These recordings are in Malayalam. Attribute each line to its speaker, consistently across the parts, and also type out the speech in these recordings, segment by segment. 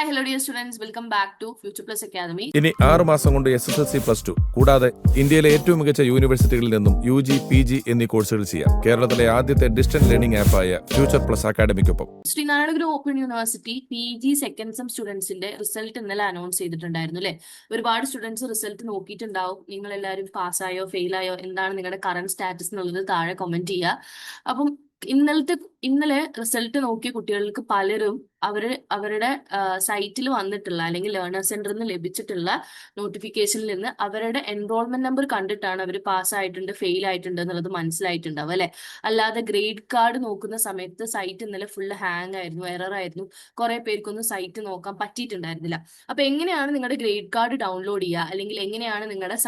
Speaker 1: Hi hello dear students, welcome back to future plus academy.
Speaker 2: ഇനി 6 മാസം കൊണ്ട് SSLC +2 കൂടാതെ ഇന്ത്യയിലെ ഏറ്റവും മികച്ച യൂണിവേഴ്സിറ്റികളിൽ നിന്നും UG, PG എന്നീ കോഴ്സുകൾ ചെയ്യാം. കേരളത്തിലെ ആദ്യത്തെ ഡിസ്റ്റൻസ് ലേണിംഗ് ആപ്പായ ഫ്യൂച്ചർ പ്ലസ് അക്കാദമിക്കൊപ്പം
Speaker 1: Sreenarayana Guru Open University PG second sem സ്റ്റുഡൻസിന്റെ റിസൾട്ട് ഇന്നലെ അനൗൺസ് ചെയ്തിട്ടുണ്ടായിരുന്നു അല്ലെ. ഒരുപാട് സ്റ്റുഡൻസ് റിസൾട്ട് നോക്കിയിട്ടുണ്ടാവും. നിങ്ങൾ എല്ലാവരും പാസ്സായോ ഫെയിലായോ എന്താണ് നിങ്ങളുടെ കറന്റ് സ്റ്റാറ്റസ് എന്നുള്ളത് താഴെ കമന്റ് ചെയ്യുക. അപ്പം ഇന്നലെ റിസൾട്ട് നോക്കിയ കുട്ടികൾക്ക് പലരും അവരുടെ സൈറ്റിൽ വന്നിട്ടുള്ള അല്ലെങ്കിൽ ലേണർ സെന്ററിൽ നിന്ന് ലഭിച്ചിട്ടുള്ള നോട്ടിഫിക്കേഷനിൽ നിന്ന് അവരുടെ എൻറോൾമെന്റ് നമ്പർ കണ്ടിട്ടാണ് അവർ പാസ്സായിട്ടുണ്ട് ഫെയിൽ ആയിട്ടുണ്ട് എന്നുള്ളത് മനസ്സിലായിട്ടുണ്ടാവും അല്ലെ. അല്ലാതെ ഗ്രേഡ് കാർഡ് നോക്കുന്ന സമയത്ത് സൈറ്റ് ഇന്നലെ ഫുള്ള് ഹാങ് ആയിരുന്നു, എറർ ആയിരുന്നു. കുറെ പേർക്കൊന്നും സൈറ്റ് നോക്കാൻ പറ്റിയിട്ടുണ്ടായിരുന്നില്ല. അപ്പൊ എങ്ങനെയാണ് നിങ്ങളുടെ ഗ്രേഡ് കാർഡ് ഡൗൺലോഡ് ചെയ്യുക, അല്ലെങ്കിൽ എങ്ങനെയാണ് നിങ്ങളുടെ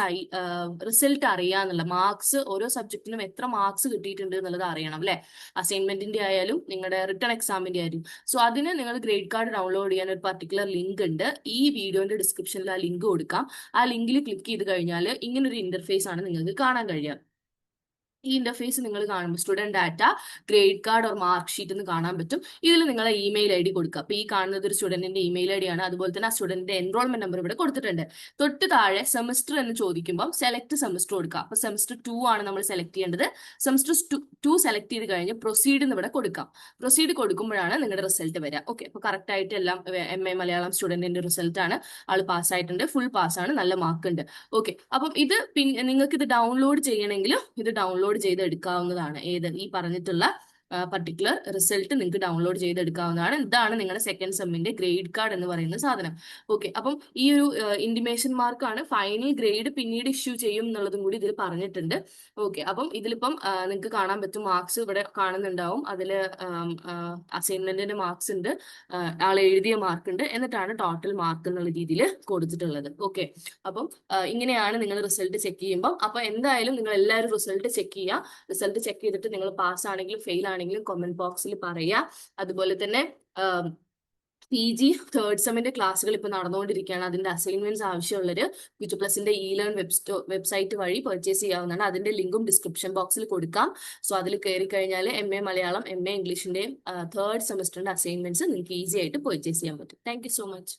Speaker 1: റിസൾട്ട് അറിയുക എന്നുള്ള, മാർക്സ് ഓരോ സബ്ജക്റ്റിനും എത്ര മാർക്സ് കിട്ടിയിട്ടുണ്ട് എന്നുള്ളത് അറിയണം അല്ലെ. അസൈൻമെന്റിന്റെ ആയാലും നിങ്ങളുടെ റിട്ടേൺ എക്സാമിന്റെ ആയാലും. സോ അതിന് നിങ്ങൾ ഗ്രേഡ് കാർഡ് ഡൗൺലോഡ് ചെയ്യാൻ ഒരു പർട്ടിക്കുലർ ലിങ്ക് ഉണ്ട്. ഈ വീഡിയോന്റെ ഡിസ്ക്രിപ്ഷനിൽ ആ ലിങ്ക് കൊടുക്കാം. ആ ലിങ്കിൽ ക്ലിക്ക് ചെയ്ത് കഴിഞ്ഞാൽ ഇങ്ങനൊരു ഇന്റർഫേസ് ആണ് നിങ്ങൾക്ക് കാണാൻ കഴിയുക. ഈ ഇന്റർഫേസ് നിങ്ങൾ കാണുമ്പോൾ student data, grade card or mark sheet എന്ന് കാണാൻ പറ്റും. ഇതിൽ നിങ്ങളെ ഇമെയിൽ ID കൊടുക്കുക. അപ്പൊ ഈ കാണുന്നത് ഒരു സ്റ്റുഡന്റിന്റെ ഇമെയിൽ ID ആണ്. അതുപോലെ തന്നെ ആ സ്റ്റുഡന്റിന്റെ എൻറോൾമെന്റ് നമ്പർ ഇവിടെ കൊടുത്തിട്ടുണ്ട്. തൊട്ട് താഴെ സെമസ്റ്റർ എന്ന് ചോദിക്കുമ്പോൾ സെലക്ട് സെമസ്റ്റർ കൊടുക്കുക. അപ്പൊ സെമസ്റ്റർ 2 ആണ് നമ്മൾ സെലക്ട് ചെയ്യേണ്ടത്. സെമസ്റ്റർ 2 സെലക്ട് ചെയ്ത് കഴിഞ്ഞ് പ്രൊസീഡ് എന്ന് ഇവിടെ കൊടുക്കാം. പ്രൊസീഡ് കൊടുക്കുമ്പോഴാണ് നിങ്ങളുടെ റിസൾട്ട് വരിക. ഓക്കെ, അപ്പൊ കറക്റ്റ് ആയിട്ട് എല്ലാം MA മലയാളം സ്റ്റുഡന്റിന്റെ റിസൾട്ട് ആണ്. ആള് പാസ്സായിട്ടുണ്ട്, ഫുൾ പാസ്സാണ്, നല്ല മാർക്ക് ഉണ്ട്. ഓക്കെ, അപ്പം ഇത് നിങ്ങൾക്ക് ഇത് ഡൗൺലോഡ് ചെയ്യണമെങ്കിൽ ഇത് ഡൗൺലോഡ് ചെയ്തെടുക്കാവുന്നതാണ്. ഈ പറഞ്ഞിട്ടുള്ള പർട്ടിക്കുലർ റിസൾട്ട് നിങ്ങൾക്ക് ഡൗൺലോഡ് ചെയ്തെടുക്കാവുന്നതാണ്. ഇതാണ് നിങ്ങളുടെ സെക്കൻഡ് സെമ്മിന്റെ ഗ്രേഡ് കാർഡ് എന്ന് പറയുന്ന സാധനം. ഓക്കെ, അപ്പം ഈ ഒരു ഇന്റിമേഷൻ മാർക്കാണ് ഫൈനൽ ഗ്രേഡ് പിന്നീട് ഇഷ്യൂ ചെയ്യും എന്നുള്ളതും കൂടി ഇതിൽ പറഞ്ഞിട്ടുണ്ട്. ഓക്കെ, അപ്പം ഇതിലിപ്പം നിങ്ങൾക്ക് കാണാൻ പറ്റും, മാർക്സ് ഇവിടെ കാണുന്നുണ്ടാവും. അതിൽ അസൈൻമെന്റിന്റെ മാർക്സ് ഉണ്ട്, ആൾ എഴുതിയ മാർക്ക് ഉണ്ട്, എന്നിട്ടാണ് ടോട്ടൽ മാർക്ക് എന്നുള്ള രീതിയിൽ കൊടുത്തിട്ടുള്ളത്. ഓക്കെ, അപ്പം ഇങ്ങനെയാണ് നിങ്ങൾ റിസൾട്ട് ചെക്ക് ചെയ്യുമ്പോൾ. അപ്പൊ എന്തായാലും നിങ്ങൾ എല്ലാവരും റിസൾട്ട് ചെക്ക് ചെയ്യുക. റിസൾട്ട് ചെക്ക് ചെയ്തിട്ട് നിങ്ങൾ പാസ് ആണെങ്കിലും ഫെയിൽ ആണെങ്കിലും കമന്റ് ബോക്സിൽ പറയുക. അതുപോലെ തന്നെ PG തേർഡ് സെമ്മിന്റെ ക്ലാസ്സുകൾ ഇപ്പൊ നടന്നുകൊണ്ടിരിക്കുകയാണ്. അതിന്റെ അസൈൻമെന്റ്സ് ആവശ്യമുള്ളവര് ഫ്യൂച്ചർ പ്ലസിന്റെ ലേൺ വെബ്സൈറ്റ് വഴി പർച്ചേസ് ചെയ്യാവുന്നതാണ്. അതിന്റെ ലിങ്കും ഡിസ്ക്രിപ്ഷൻ ബോക്സിൽ കൊടുക്കാം. സോ അതിൽ കയറി കഴിഞ്ഞാൽ MA മലയാളം, MA ഇംഗ്ലീഷിന്റെയും തേർഡ് സെമസ്റ്ററിന്റെ അസൈൻമെന്റ്സ് നിങ്ങൾക്ക് ഈസി ആയിട്ട് പർച്ചേസ് ചെയ്യാൻ പറ്റും. Thank you so much.